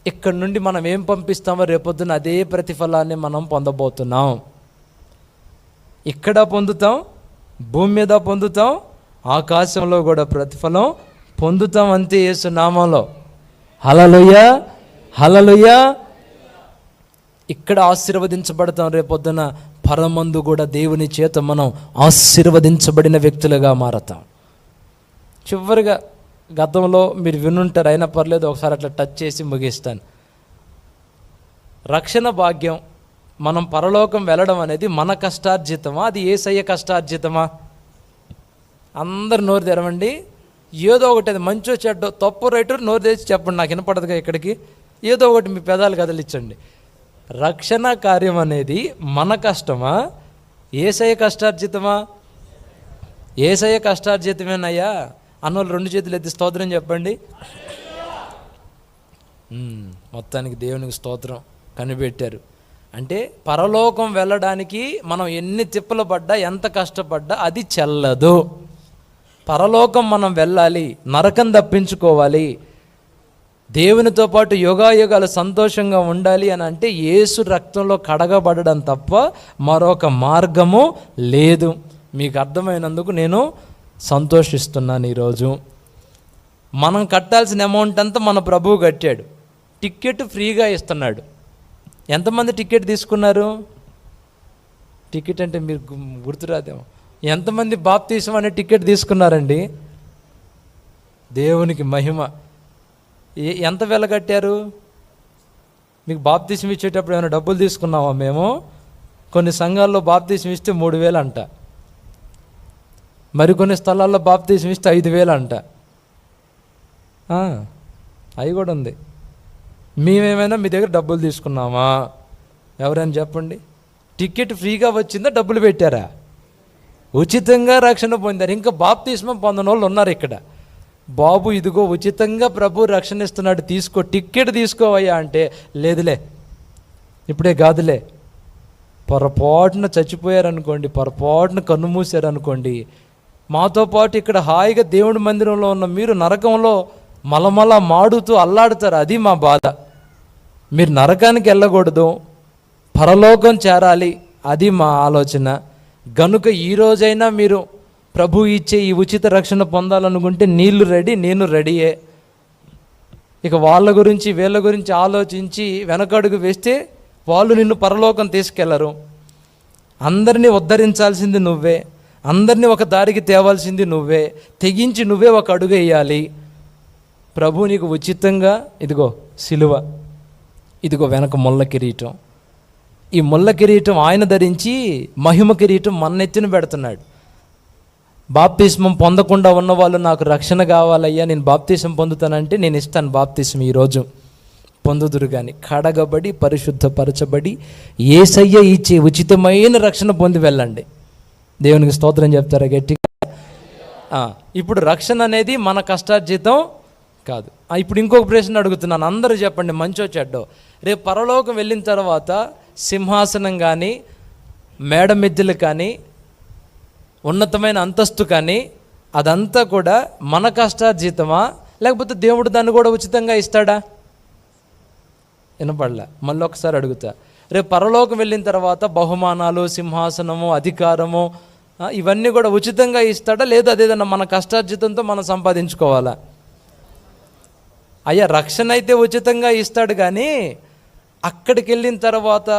ఇక్కడ నుండి మనం ఏం పంపిస్తామో రేపొద్దున అదే ప్రతిఫలాన్ని మనం పొందబోతున్నాం. ఇక్కడ పొందుతాం, భూమి మీద పొందుతాం, ఆకాశంలో కూడా ప్రతిఫలం పొందుతాం. అంతే యేసు నామంలో. హల్లెలూయా, హల్లెలూయా. ఇక్కడ ఆశీర్వదించబడతాం, రేపొద్దున పరమందు కూడా దేవుని చేత మనం ఆశీర్వదించబడిన వ్యక్తులుగా మారతాం. చివరిగా గతంలో మీరు వినుంటారు, అయినా పర్లేదు ఒకసారి అట్లా టచ్ చేసి ముగిస్తాను. రక్షణ భాగ్యం, మనం పరలోకం వెళ్ళడం అనేది మన కష్టార్జితమా, అది యేసయ్య కష్టార్జితమా? అందరు నోరు తెరవండి. ఏదో ఒకటి, అది మంచో చెడ్డో, తప్పు రైటు నోరు తెచ్చి చెప్పండి, నాకు వినపడదుగా ఇక్కడికి. ఏదో ఒకటి మీ పెదాలు కదిలించండి. రక్షణ కార్యం అనేది మన కష్టమా, యేసయ్య కష్టార్జితమా? యేసయ్య కష్టార్జితమేనయ్యా అన్నోళ్ళు 2 చేతులు ఎత్తి స్తోత్రం చెప్పండి. మొత్తానికి దేవునికి స్తోత్రం, కనిపెట్టారు. అంటే పరలోకం వెళ్ళడానికి మనం ఎన్ని తిప్పలు పడ్డా, ఎంత కష్టపడ్డా అది చెల్లదు. పరలోకం మనం వెళ్ళాలి, నరకం తప్పించుకోవాలి, దేవునితో పాటు యుగాయుగాలు సంతోషంగా ఉండాలి అని అంటే యేసు రక్తంలో కడగబడడం తప్ప మరొక మార్గము లేదు. మీకు అర్థమైనందుకు నేను సంతోషిస్తున్నాను. ఈరోజు మనం కట్టాల్సిన అమౌంట్ అంతా మన ప్రభువు కట్టాడు. టికెట్ ఫ్రీగా ఇస్తున్నాడు. ఎంతమంది టికెట్ తీసుకున్నారు? టికెట్ అంటే మీరు గుర్తురాదేమో. ఎంతమంది బాప్తీసం అనే టికెట్ తీసుకున్నారండి? దేవునికి మహిమ. ఎంత వెల కట్టారు? మీకు బాప్తీసం ఇచ్చేటప్పుడు ఏమైనా డబ్బులు తీసుకున్నామా మేము? కొన్ని సంఘాల్లో బాప్తీసం ఇస్తే 3,000 అంట, మరికొన్ని స్థలాల్లో బాప్తీసం ఇస్తే 5,000 అంట. అవి కూడా ఉంది. మేమేమైనా మీ దగ్గర డబ్బులు తీసుకున్నామా? ఎవరైనా చెప్పండి. టికెట్ ఫ్రీగా వచ్చిందా, డబ్బులు పెట్టారా? ఉచితంగా రక్షణ పొందారు. ఇంకా బాప్తిస్మం పొందని వాళ్ళు ఉన్నారు ఇక్కడ. బాబు ఇదిగో ఉచితంగా ప్రభు రక్షణ ఇస్తున్నాడు, తీసుకో, టికెట్ తీసుకోవయ్యా అంటే లేదులే, ఇప్పుడే కాదులే. పొరపాటున చచ్చిపోయారనుకోండి, పొరపాటున కన్ను మూసారనుకోండి, మాతో పాటు ఇక్కడ హాయిగా దేవుడి మందిరంలో ఉన్న మీరు నరకంలో మలమల మాడుతూ అల్లాడుతారు. అది మా బాధ. మీరు నరకానికి వెళ్ళకూడదు, పరలోకం చేరాలి, అది మా ఆలోచన. గనుక ఈరోజైనా మీరు ప్రభు ఇచ్చే ఈ ఉచిత రక్షణ పొందాలనుకుంటే నీళ్ళు రెడీ, నేను రెడీయే. ఇక వాళ్ళ గురించి వీళ్ళ గురించి ఆలోచించి వెనకడుగు వేస్తే వాళ్ళు నిన్ను పరలోకం తీసుకెళ్లరు. అందరినీ ఉద్ధరించాల్సింది నువ్వే, అందరినీ ఒక దారికి తేవాల్సింది నువ్వే, తెగించి నువ్వే ఒక అడుగు వేయాలి. ప్రభు నీకు ఉచితంగా ఇదిగో సిలువ, ఇదిగో వెనక ముళ్ళ కిరీటం. ఈ ముళ్ళ కిరీటం ఆయన ధరించి మహిమ కిరీటం మన ఎత్తున పెడుతున్నాడు. బాప్తిస్మం పొందకుండా ఉన్నవాళ్ళు నాకు రక్షణ కావాలయ్యా, నేను బాప్తిస్మం పొందుతానంటే నేను ఇస్తాను బాప్తిస్మం. ఈరోజు పొందుదురు కానీ కడగబడి పరిశుద్ధపరచబడి యేసయ్య ఇచ్చే ఉచితమైన రక్షణ పొంది వెళ్ళండి. దేవునికి స్తోత్రం చెప్తారా గట్టిగా? ఇప్పుడు రక్షణ అనేది మన కష్టార్జితం కాదు. ఇప్పుడు ఇంకొక ప్రశ్న అడుగుతున్నాను, అందరూ చెప్పండి, మంచో చెడ్డో. రేపు పరలోకం వెళ్ళిన తర్వాత సింహాసనం కానీ, మేడ మిద్దెలు కానీ, ఉన్నతమైన అంతస్తు కానీ, అదంతా కూడా మన కష్టార్జితమా, లేకపోతే దేవుడు దాన్ని కూడా ఉచితంగా ఇస్తాడా? వినపడలే, మళ్ళీ ఒకసారి అడుగుతా. రేపు పరలోకం వెళ్ళిన తర్వాత బహుమానాలు, సింహాసనము, అధికారము ఇవన్నీ కూడా ఉచితంగా ఇస్తాడా, లేదా అదేదన్నా మన కష్టార్జితంతో మనం సంపాదించుకోవాలా? అయ్యా రక్షణ అయితే ఉచితంగా ఇస్తాడు, కానీ అక్కడికి వెళ్ళిన తర్వాత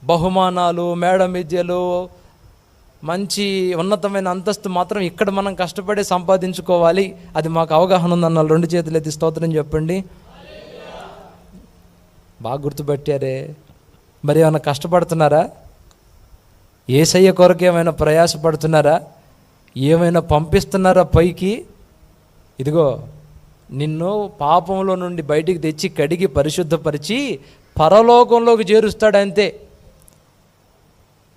బహుమానాలు, మేడ మిద్యలు, మంచి ఉన్నతమైన అంతస్తు మాత్రం ఇక్కడ మనం కష్టపడి సంపాదించుకోవాలి. అది మాకు అవగాహన ఉందన్న 2 చేతులు ఎత్తి స్తోత్రం చెప్పండి. బాగా గుర్తుపెట్టారే. మరి ఏమైనా కష్టపడుతున్నారా? యేసయ్య కొరకు ఏమైనా ప్రయాసపడుతున్నారా? ఏమైనా పంపిస్తున్నారా పైకి? ఇదిగో నిన్ను పాపంలో నుండి బయటికి తెచ్చి కడిగి పరిశుద్ధపరిచి పరలోకంలోకి చేరుస్తాడంతే.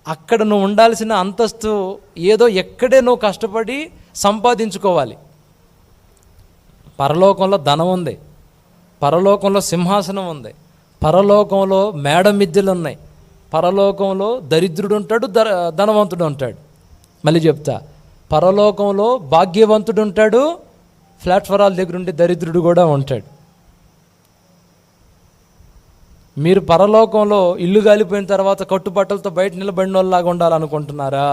అక్కడ నువ్వు ఉండాల్సిన అంతస్తు ఏదో ఎక్కడే నువ్వు కష్టపడి సంపాదించుకోవాలి. పరలోకంలో ధనం ఉంది, పరలోకంలో సింహాసనం ఉంది, పరలోకంలో మేడ మిద్దెలు ఉన్నాయి, పరలోకంలో దరిద్రుడు ఉంటాడు, ధనవంతుడు ఉంటాడు. మళ్ళీ చెప్తా, పరలోకంలో భాగ్యవంతుడు ఉంటాడు, ప్లాట్ఫారాల దగ్గర ఉండే దరిద్రుడు కూడా ఉంటాడు. మీరు పరలోకంలో ఇల్లు గాలిపోయిన తర్వాత కట్టుబట్టలతో బయట నిలబడిన వాళ్ళలాగా ఉండాలనుకుంటున్నారా?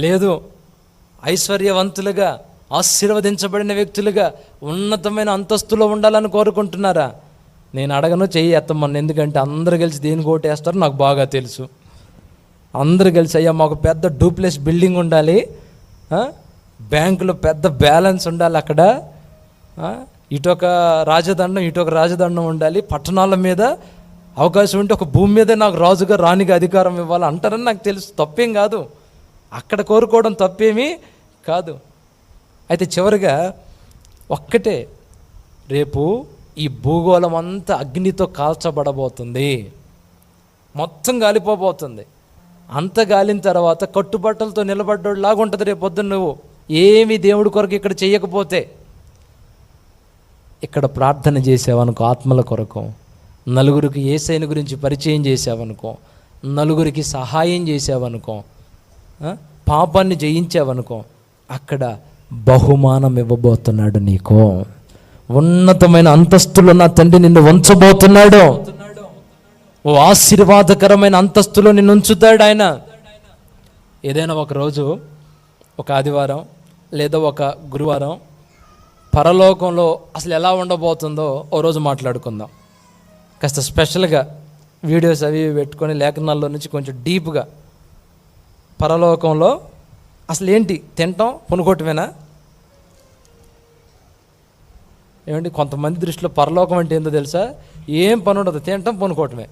లేదు, ఐశ్వర్యవంతులుగా ఆశీర్వదించబడిన వ్యక్తులుగా ఉన్నతమైన అంతస్తులో ఉండాలని కోరుకుంటున్నారా? నేను అడగను, చెయ్యి ఎత్తమని. ఎందుకంటే అందరు కలిసి దేని ఓటేస్తారో నాకు బాగా తెలుసు. అందరూ కలిసి అయ్యా మాకు పెద్ద డూప్లెక్స్ బిల్డింగ్ ఉండాలి, బ్యాంకులో పెద్ద బ్యాలెన్స్ ఉండాలి, అక్కడ ఇటొక రాజదండం ఇటొక రాజదండం ఉండాలి, పట్టణాల మీద అవకాశం ఉంటే ఒక భూమి మీద నాకు రాజుగా రాణిగా అధికారం ఇవ్వాలి అంటారని నాకు తెలుసు. తప్పేం కాదు, అక్కడ కోరుకోవడం తప్పేమీ కాదు. అయితే చివరిగా ఒక్కటే, రేపు ఈ భూగోళం అంతా అగ్నితో కాల్చబడబోతుంది, మొత్తం గాలిపోబోతుంది. అంత గాలిన తర్వాత కట్టుబట్టలతో నిలబడ్డోళ్ళలాగా ఉంటుంది రేపు పొద్దున్న. నువ్వు ఏమి దేవుడి కొరకు ఇక్కడ చెయ్యకపోతే, ఇక్కడ ప్రార్థన చేసావనుకో, ఆత్మల కొరకు, నలుగురికి యేసయ్యను గురించి పరిచయం చేసావనుకో, నలుగురికి సహాయం చేసావనుకో, పాపాన్ని జయించావనుకో, అక్కడ బహుమానం ఇవ్వబోతున్నాడు నీకు. ఉన్నతమైన అంతస్తులో నా తండ్రి నిన్ను ఉంచబోతున్నాడు. ఓ ఆశీర్వాదకరమైన అంతస్తులో నిన్ను ఉంచుతాడు ఆయన. ఏదైనా ఒక రోజు, ఒక ఆదివారం లేదా ఒక గురువారం పరలోకంలో అసలు ఎలా ఉండబోతుందో ఓ రోజు మాట్లాడుకుందాం. కాస్త స్పెషల్గా వీడియోస్ అవి పెట్టుకొని లేఖనాల్లో నుంచి కొంచెం డీప్గా పరలోకంలో అసలు ఏంటి, తినటం పనుకోవటమేనా? ఏమండి, కొంతమంది దృష్టిలో పరలోకం అంటే ఏందో తెలుసా? ఏం పని ఉండదు, తినటం పనుకోవటమే.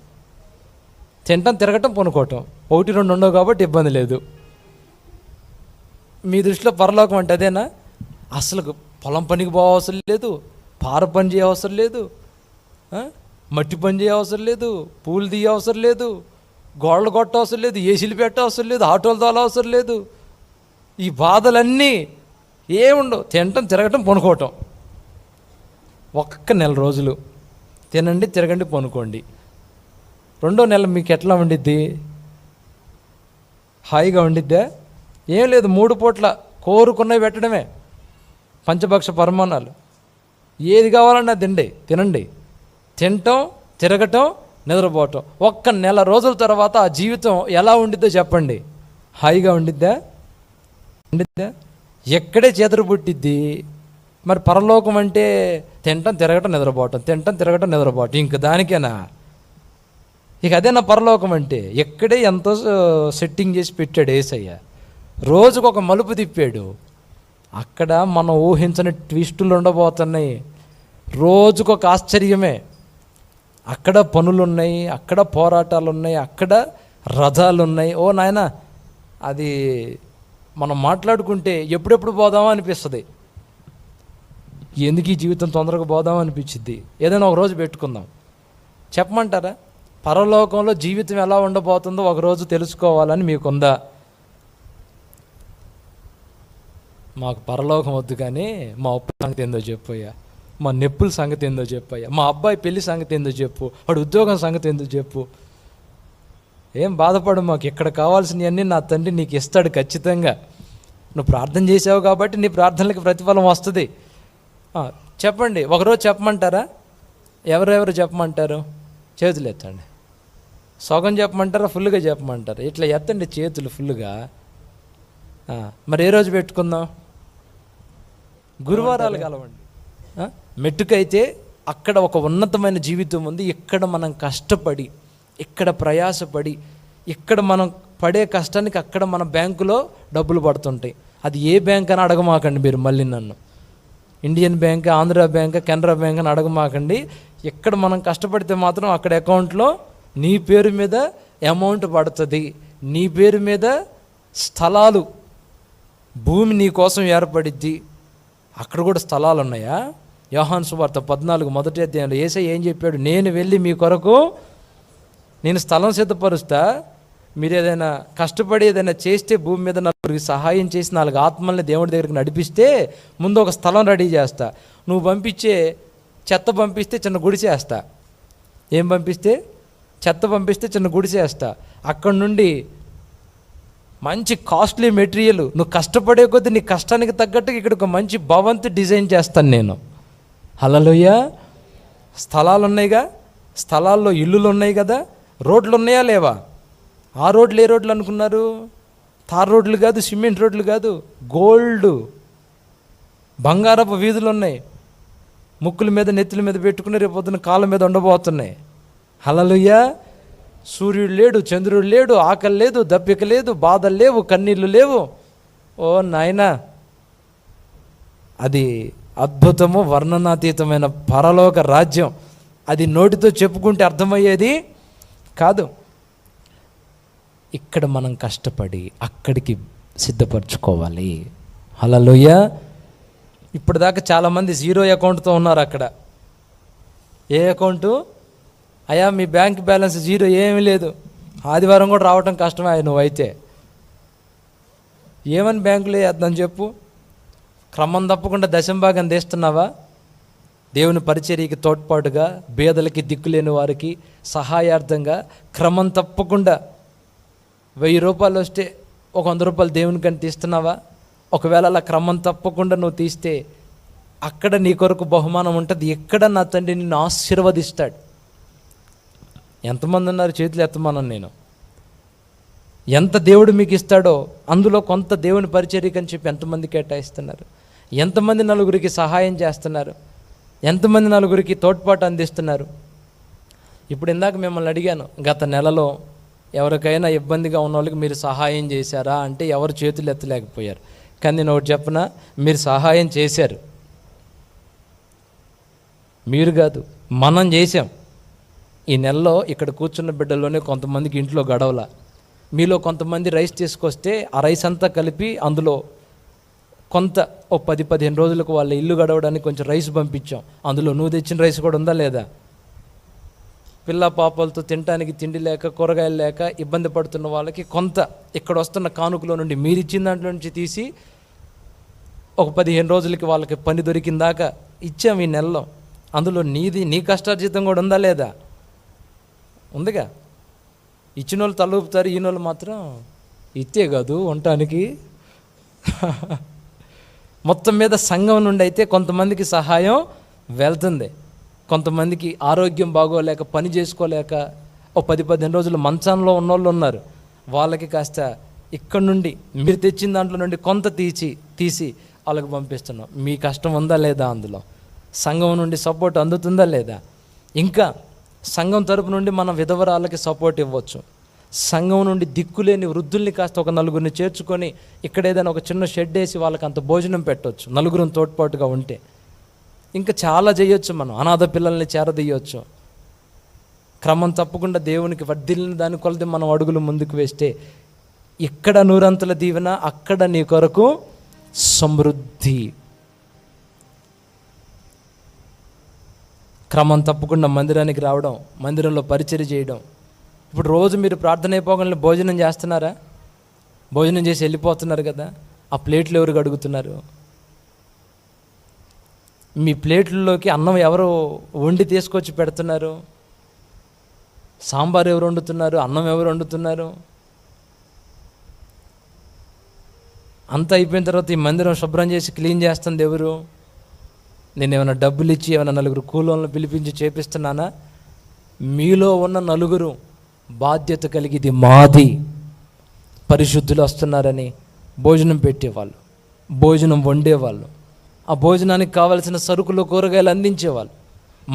తినటం, తిరగటం, పనుకోవటం, 1-2 ఉండవు కాబట్టి ఇబ్బంది లేదు. మీ దృష్టిలో పరలోకం అంటే అదేనా? అసలు పొలం పనికి పోవ అవసరం లేదు, పార పని చేయ అవసరం లేదు, మట్టి పని చేయ అవసరం లేదు, పూలు తీయ అవసరం లేదు, గోడలు కొట్ట అవసరం లేదు, ఏసీలు పెట్ట అవసరం లేదు, ఆటోలు తోల అవసరం లేదు. ఈ బాధలన్నీ ఏముండవు, తినటం, తిరగటం, పనుకోవటం. ఒక్క నెల రోజులు తినండి, తిరగండి, పనుకోండి. 2వ నెల మీకు ఎట్లా ఉండిద్ది? హాయిగా ఉండిద్దా? ఏం లేదు, 3 పూట్ల కోరుకున్నవి పెట్టడమే, పంచభక్ష పరమాణాలు. ఏది కావాలన్నా తినండి. తినటం, తిరగటం, నిద్రపోవటం. ఒక్క నెల రోజుల తర్వాత ఆ జీవితం ఎలా ఉండిద్దో చెప్పండి. హాయిగా ఉండిద్దా? ఎక్కడే చేతులు పుట్టిద్ది. మరి పరలోకం అంటే తినటం, తిరగటం, నిద్రపోవటం, తినటం, తిరగటం, నిద్రపోవటం. ఇంక దానికేనా? ఇక అదే నా పరలోకం అంటే. ఎక్కడే ఎంతో సెట్టింగ్ చేసి పెట్టాడు యేసయ్య. రోజుకు ఒక మలుపు తిప్పాడు. అక్కడ మనం ఊహించని ట్విస్టులు ఉండబోతున్నాయి. రోజుకొక ఆశ్చర్యమే. అక్కడ పనులు ఉన్నాయి, అక్కడ పోరాటాలు ఉన్నాయి, అక్కడ రథాలు ఉన్నాయి. ఓ నాయన, అది మనం మాట్లాడుకుంటే ఎప్పుడెప్పుడు పోదామా అనిపిస్తుంది. ఎందుకు ఈ జీవితం తొందరగా పోదామా అనిపించింది. ఏదైనా ఒక రోజు పెట్టుకుందాం. చెప్పమంటారా? పరలోకంలో జీవితం ఎలా ఉండబోతుందో ఒకరోజు తెలుసుకోవాలని మీకుందా? మాకు పరలోకం వద్దు, కానీ మా అప్పు సంగతి ఏందో చెప్పయ్యా, మా నొప్పుల సంగతి ఏందో చెప్పయ్యా, మా అబ్బాయి పెళ్లి సంగతి ఏందో చెప్పు, వాడు ఉద్యోగం సంగతి ఏందో చెప్పు. ఏం బాధపడు, మాకు ఇక్కడ కావాల్సినవన్నీ నా తండ్రి నీకు ఇస్తాడు ఖచ్చితంగా. నువ్వు ప్రార్థన చేసావు కాబట్టి నీ ప్రార్థనలకు ప్రతిఫలం వస్తుంది. చెప్పండి, ఒకరోజు చెప్పమంటారా? ఎవరెవరు చెప్పమంటారు? చేతులు ఎత్తండి. సగం చెప్పమంటారా, ఫుల్గా చెప్పమంటారా? ఇట్లా ఎత్తండి చేతులు ఫుల్గా. మరి ఏ రోజు పెట్టుకుందాం? గురువారాలు కలవండి. మెట్టుకైతే అక్కడ ఒక ఉన్నతమైన జీవితం ఉంది. ఇక్కడ మనం కష్టపడి, ఇక్కడ ప్రయాసపడి, ఇక్కడ మనం పడే కష్టానికి అక్కడ మన బ్యాంకులో డబ్బులు పడుతుంటాయి. అది ఏ బ్యాంక్ అని అడగమాకండి మీరు మళ్ళీ నన్ను. Indian bank, Andhra bank, Canara bank అని అడగమాకండి. ఇక్కడ మనం కష్టపడితే మాత్రం అక్కడ అకౌంట్లో నీ పేరు మీద అమౌంట్ పడుతుంది. నీ పేరు మీద స్థలాలు, భూమి నీ కోసం ఏర్పడిద్ది. అక్కడ కూడా స్థలాలు ఉన్నాయా? యోహాను సువార్త 14 మొదటి అధ్యాయంలో యేసయ్య ఏం చెప్పాడు? నేను వెళ్ళి మీ కొరకు నేను స్థలం సిద్ధపరుస్తా. మీరు ఏదైనా కష్టపడి ఏదైనా చేస్తే, భూమి మీద నలుగురికి సహాయం చేసి 4 ఆత్మల్ని దేవుడి దగ్గరికి నడిపిస్తే, ముందు ఒక స్థలం రెడీ చేస్తా. నువ్వు పంపించే చెత్త పంపిస్తే చిన్న గుడిసేస్తా. ఏం పంపిస్తే? చెత్త పంపిస్తే చిన్న గుడిసేస్తా. అక్కడ నుండి మంచి కాస్ట్లీ మెటీరియల్, నువ్వు కష్టపడే కొద్దీ నీ కష్టానికి తగ్గట్టు ఇక్కడ ఒక మంచి భవంతి డిజైన్ చేస్తాను నేను. హల్లెలూయా. స్థలాలు ఉన్నాయిగా, స్థలాల్లో ఇల్లులు ఉన్నాయి కదా, రోడ్లు ఉన్నాయా లేవా? ఆ రోడ్లు ఏ రోడ్లు అనుకున్నారు? తార్ రోడ్లు కాదు, సిమెంట్ రోడ్లు కాదు, గోల్డ్ బంగారపు వీధులు ఉన్నాయి. ముక్కుల మీద నెత్తుల మీద పెట్టుకుని రేపు పొద్దున కాళ్ళ మీద ఉండబోతున్నాయి. హల్లెలూయా. సూర్యుడు లేడు, చంద్రుడు లేడు, ఆకలి లేదు, దప్పిక లేదు, బాధలు లేవు, కన్నీళ్ళు లేవు. ఓ నాయనా, అది అద్భుతము, వర్ణనాతీతమైన పరలోక రాజ్యం. అది నోటితో చెప్పుకుంటే అర్థమయ్యేది కాదు. ఇక్కడ మనం కష్టపడి అక్కడికి సిద్ధపరచుకోవాలి. హల్లెలూయా. ఇప్పటిదాకా చాలామంది జీరో అకౌంట్తో ఉన్నారు అక్కడ. ఏ అకౌంటు? అయ్యా మీ బ్యాంక్ బ్యాలెన్స్ జీరో, ఏమీ లేదు, ఆదివారం కూడా రావటం కష్టమే నువ్వైతే. ఏమని బ్యాంకులో వేద్దాం చెప్పు? క్రమం తప్పకుండా దశంభాగం తీస్తున్నావా? దేవుని పరిచర్యకి తోడ్పాటుగా, బేదలకి, దిక్కులేని వారికి సహాయార్థంగా క్రమం తప్పకుండా 1000 రూపాయలు వస్తే ఒక 100 రూపాయలు దేవునికని తీస్తున్నావా? ఒకవేళ అలా క్రమం తప్పకుండా నువ్వు తీస్తే అక్కడ నీ కొరకు బహుమానం ఉంటుంది. ఎక్కడ నా తండ్రి నిన్ను ఆశీర్వదిస్తాడు. ఎంతమంది ఉన్నారు? చేతులు ఎత్తమన్నాను నేను. ఎంత దేవుడు మీకు ఇస్తాడో అందులో కొంత దేవుని పరిచర్యకి అని చెప్పి ఎంతమంది కేటాయిస్తున్నారు? ఎంతమంది నలుగురికి సహాయం చేస్తున్నారు? ఎంతమంది నలుగురికి తోడ్పాటు అందిస్తున్నారు? ఇప్పుడు ఇందాక మిమ్మల్ని అడిగాను, గత నెలలో ఎవరికైనా ఇబ్బందిగా ఉన్న వాళ్ళకి మీరు సహాయం చేశారా అంటే ఎవరు చేతులు ఎత్తలేకపోయారు. కానీ నేను ఒకటి చెప్పనా, మీరు సహాయం చేశారు. మీరు కాదు, మనం చేశాం. ఈ నెలలో ఇక్కడ కూర్చున్న బిడ్డల్లోనే కొంతమందికి ఇంట్లో గడవల. మీలో కొంతమంది రైస్ తీసుకొస్తే ఆ రైస్ అంతా కలిపి అందులో కొంత 10-15 రోజులకు వాళ్ళ ఇల్లు గడవడానికి కొంచెం రైస్ పంపించాం. అందులో నువ్వు తెచ్చిన రైస్ కూడా ఉందా లేదా? పిల్ల పాపలతో తినడానికి తిండి లేక, కూరగాయలు లేక ఇబ్బంది పడుతున్న వాళ్ళకి కొంత ఇక్కడ వస్తున్న కానుకలో నుండి మీరు ఇచ్చిన దాంట్లో నుంచి తీసి ఒక 15 రోజులకి వాళ్ళకి పని దొరికిందాకా ఇచ్చాం ఈ నెలలో. అందులో నీ కష్టార్జితం కూడా ఉందా లేదా? ఉందిగా. ఇచ్చిన వాళ్ళు తలూపుతారు, ఈయన వాళ్ళు మాత్రం ఇత్తే కాదు ఉండటానికి. మొత్తం మీద సంఘం నుండి అయితే కొంతమందికి సహాయం వెళ్తుంది. కొంతమందికి ఆరోగ్యం బాగోలేక, పని చేసుకోలేక ఓ 10-15 రోజులు మంచంలో ఉన్నోళ్ళు ఉన్నారు. వాళ్ళకి కాస్త ఇక్కడ నుండి మీరు తెచ్చిన దాంట్లో నుండి కొంత తీసి వాళ్ళకి పంపిస్తున్నాం. మీ కష్టం ఉందా లేదా? అందులో సంఘం నుండి సపోర్ట్ అందుతుందా లేదా? ఇంకా సంఘం తరపు నుండి మనం విధవరాలకి సపోర్ట్ ఇవ్వచ్చు. సంఘం నుండి దిక్కులేని వృద్ధుల్ని కాస్త ఒక నలుగురిని చేర్చుకొని ఇక్కడ ఏదైనా ఒక చిన్న షెడ్ వేసి వాళ్ళకి అంత భోజనం పెట్టవచ్చు, నలుగురిని తోడ్పాటుగా ఉంటే. ఇంకా చాలా చేయొచ్చు. మనం అనాథ పిల్లల్ని చేరదీయవచ్చు. క్రమం తప్పకుండా దేవునికి వర్ధిల్లిన దాని కొలది మనం అడుగులు ముందుకు వేస్తే ఇక్కడ 100 దీవెన, అక్కడ నీ కొరకు సమృద్ధి. క్రమం తప్పకుండా మందిరానికి రావడం, మందిరంలో పరిచర్య చేయడం. ఇప్పుడు రోజు మీరు ప్రార్థన అయిపోగానే భోజనం చేస్తున్నారా? భోజనం చేసి వెళ్ళిపోతున్నారు కదా, ఆ ప్లేట్లు ఎవరు కడుగుతున్నారు? మీ ప్లేట్లలోకి అన్నం ఎవరు వండి తీసుకొచ్చి పెడుతున్నారు? సాంబార్ ఎవరు వండుతున్నారు? అన్నం ఎవరు వండుతున్నారు? అంతా అయిపోయిన తర్వాత ఈ మందిరం శుభ్రం చేసి క్లీన్ చేస్తుంది ఎవరు? నేను ఏమైనా డబ్బులు ఇచ్చి ఏమైనా నలుగురు కూలోళ్ళని పిలిపించి చేపిస్తున్నానా? మీలో ఉన్న నలుగురు బాధ్యత కలిగి ఇది మాది, పరిశుద్ధులు వస్తున్నారని భోజనం పెట్టేవాళ్ళు, భోజనం వండేవాళ్ళు, ఆ భోజనానికి కావలసిన సరుకులు, కూరగాయలు అందించేవాళ్ళు,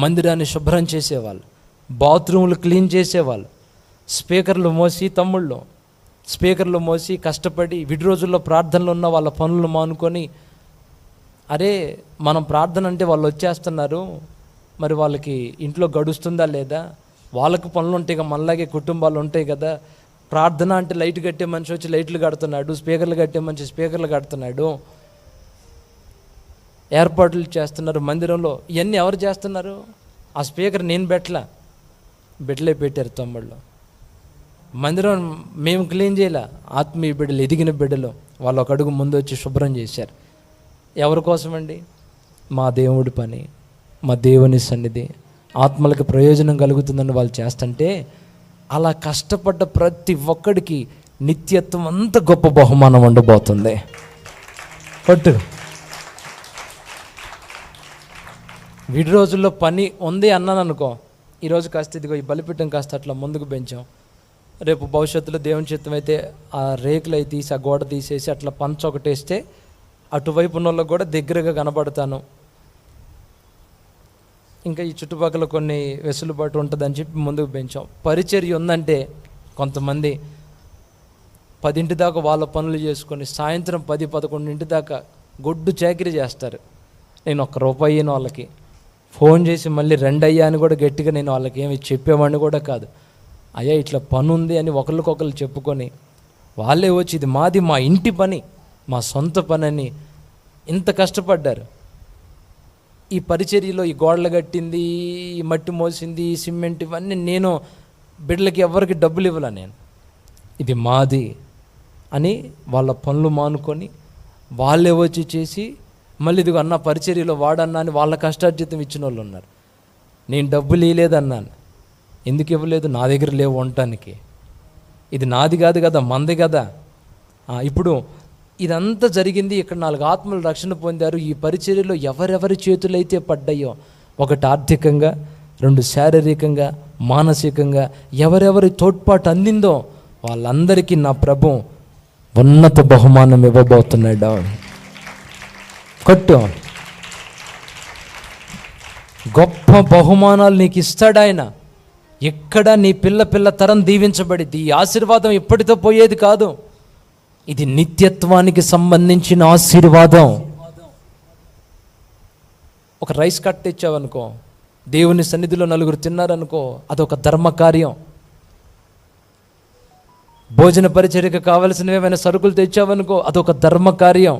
మందిరాన్ని శుభ్రం చేసేవాళ్ళు, బాత్రూములు క్లీన్ చేసేవాళ్ళు, స్పీకర్లు మోసి కష్టపడి విడి రోజుల్లో ప్రార్థనలు ఉన్న వాళ్ళ పనులు మానుకొని, అరే మనం ప్రార్థన అంటే వాళ్ళు వచ్చేస్తున్నారు, మరి వాళ్ళకి ఇంట్లో గడుస్తుందా లేదా? వాళ్ళకి పనులు ఉంటాయి కదా, మనలాగే కుటుంబాలు ఉంటాయి కదా. ప్రార్థన అంటే లైట్ కట్టే మనిషి వచ్చి లైట్లు కడుతున్నాడు, స్పీకర్లు కట్టే మనిషి స్పీకర్లు కడుతున్నాడు, ఏర్పాట్లు చేస్తున్నారు మందిరంలో. ఇవన్నీ ఎవరు చేస్తున్నారు? ఆ స్పీకర్ నేను బిడ్డలే పెట్టారు తమ్ముళ్ళు. మందిరం మేము క్లీన్ చేయలే, ఆత్మీయ బిడ్డలు, ఎదిగిన బిడ్డలు వాళ్ళు ఒక అడుగు ముందు వచ్చి శుభ్రం చేశారు. ఎవరి కోసమండి? మా దేవుడి పని, మా దేవుని సన్నిధి, ఆత్మలకు ప్రయోజనం కలుగుతుందని వాళ్ళు చేస్తుంటే, అలా కష్టపడ్డ ప్రతి ఒక్కడికి నిత్యత్వం అంత గొప్ప బహుమానం ఉండబోతుంది. పట్టు విడి రోజుల్లో పని ఉంది అన్నాను అనుకో, ఈరోజు కాస్త ఇదిగో ఈ బలిపీఠం కాస్త అట్లా ముందుకు పెంచాం. రేపు భవిష్యత్తులో దేవుని చిత్తం అయితే ఆ రేకులు అవి తీసి ఆ గోడ తీసేసి అట్లా పంచ ఒకటి వేస్తే అటువైపు ఉన్న వాళ్ళకి కూడా దగ్గరగా కనబడతాను. ఇంకా ఈ చుట్టుపక్కల కొన్ని వెసులుబాటు ఉంటుందని చెప్పి ముందుకు పెంచాం. పరిచర్య ఉందంటే కొంతమంది 10 దాకా వాళ్ళ పనులు చేసుకొని సాయంత్రం 10-11 దాకా గొడ్డు చాకిరీ చేస్తారు. నేను ₹1 అయిన వాళ్ళకి ఫోన్ చేసి మళ్ళీ 2 అయ్యా అని కూడా గట్టిగా నేను వాళ్ళకి ఏమి చెప్పేవాడిని కూడా కాదు. అయ్యా ఇట్లా పని ఉంది అని ఒకరికొకరు చెప్పుకొని వాళ్ళే వచ్చి ఇది మాది, మా ఇంటి పని, మా సొంత పని అని ఇంత కష్టపడ్డారు. ఈ పరిచర్యలో ఈ గోడలు కట్టింది, ఈ మట్టి మోసింది, ఈ సిమెంట్, ఇవన్నీ నేను బిడ్డలకి ఎవరికి డబ్బులు ఇవ్వాల, నేను ఇది మాది అని వాళ్ళ పనులు మానుకొని వాళ్ళే వచ్చి చేసి మళ్ళీ ఇదిగో అన్న పరిచర్యలో వాడన్నా అని వాళ్ళ కష్టార్జితం ఇచ్చిన వాళ్ళు ఉన్నారు. నేను డబ్బులు ఇవ్వలేదన్నాను. ఎందుకు ఇవ్వలేదు? నా దగ్గర లేవు ఉండటానికి. ఇది నాది కాదు కదా, మంది కదా. ఇప్పుడు ఇదంతా జరిగింది. ఇక్కడ 4 ఆత్మలు రక్షణ పొందారు. ఈ పరిచర్యలో ఎవరెవరి చేతులైతే పడ్డాయో, ఒకటి ఆర్థికంగా, 2 శారీరకంగా, మానసికంగా ఎవరెవరి తోడ్పాటు అందిందో వాళ్ళందరికీ నా ప్రభు ఉన్నత బహుమానం ఇవ్వబోతున్నాడు. కొట్టు, గొప్ప బహుమానాలు నీకు ఇస్తాడు ఆయన. ఎక్కడ నీ పిల్ల తరం దీవించబడిద్ది. ఈ ఆశీర్వాదం ఎప్పటితో పోయేది కాదు, ఇది నిత్యత్వానికి సంబంధించిన ఆశీర్వాదం. ఒక రైస్ కట్ తెచ్చావనుకో, దేవుని సన్నిధిలో 4 తిన్నారనుకో, అదొక ధర్మకార్యం. భోజన పరిచర్యకు కావలసినవి ఏమైనా సరుకులు తెచ్చావనుకో, అదొక ధర్మకార్యం.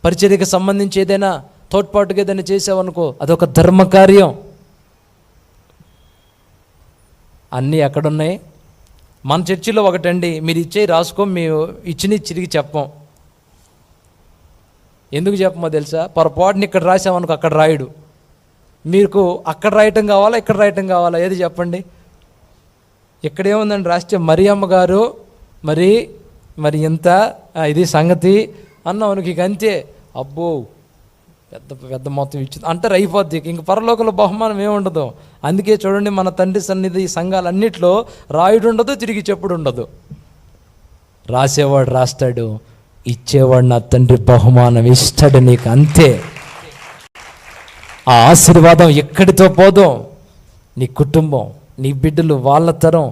పరిచర్యకు సంబంధించి ఏదైనా తోడ్పాటుగా ఏదైనా చేసావనుకో, అదొక ధర్మకార్యం. అన్నీ ఎక్కడున్నాయి? మన చర్చిలో ఒకటండి, మీరు ఇచ్చేయి రాసుకో, మేము ఇచ్చిని తిరిగి చెప్పం. ఎందుకు చెప్పమో తెలుసా? పొరపాటుని ఇక్కడ రాసామనుకో అక్కడ రాయడు. మీకు అక్కడ రాయటం కావాలా, ఇక్కడ రాయటం కావాలా? ఏది చెప్పండి? ఇక్కడేముందండి రాస్తే మరియమ్మ గారు మరి ఎంత ఇది సంగతి అన్నావు, ఇక అంతే. అబ్బో పెద్ద మొత్తం ఇచ్చింది అంటారు, అయిపోద్ది. ఇంక పరలోకంలో బహుమానం ఏముండదు. అందుకే చూడండి, మన తండ్రి సన్నిధి సంఘాలన్నింటిలో రాయుడు ఉండదు, తిరిగి చెప్పుడు ఉండదు. రాసేవాడు రాస్తాడు, ఇచ్చేవాడు నా తండ్రి బహుమానం ఇస్తాడు నీకు, అంతే. ఆ ఆశీర్వాదం ఎక్కడితో పోదో, నీ కుటుంబం, నీ బిడ్డలు, వాళ్ళ తరం,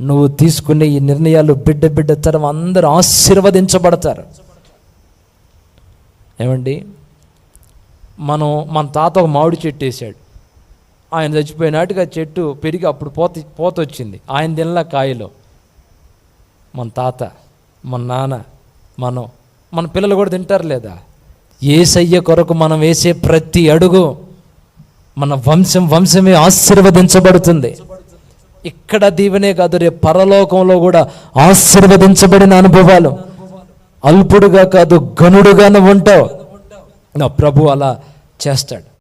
నువ్వు తీసుకునే ఈ నిర్ణయాలు, బిడ్డ తరం అందరూ ఆశీర్వదించబడతారు. ఏమండి, మన తాత ఒక మామిడి చెట్టు వేసాడు. ఆయన చచ్చిపోయినాటికి ఆ చెట్టు పెరిగి అప్పుడు పోత వచ్చింది. ఆయన తినలా కాయలు. మన తాత, మన నాన్న, మన పిల్లలు కూడా తింటారు లేదా? యేసయ్య కొరకు మనం వేసే ప్రతి అడుగు మన వంశమే ఆశీర్వదించబడుతుంది. ఇక్కడ దీవెనే కాదు, రేపు పరలోకంలో కూడా ఆశీర్వదించబడిన అనుభవాలు. అల్పుడుగా కాదు, ఘనుడుగా నువ్వు ఉంటావు. నా ప్రభు అలా చేస్తాడు.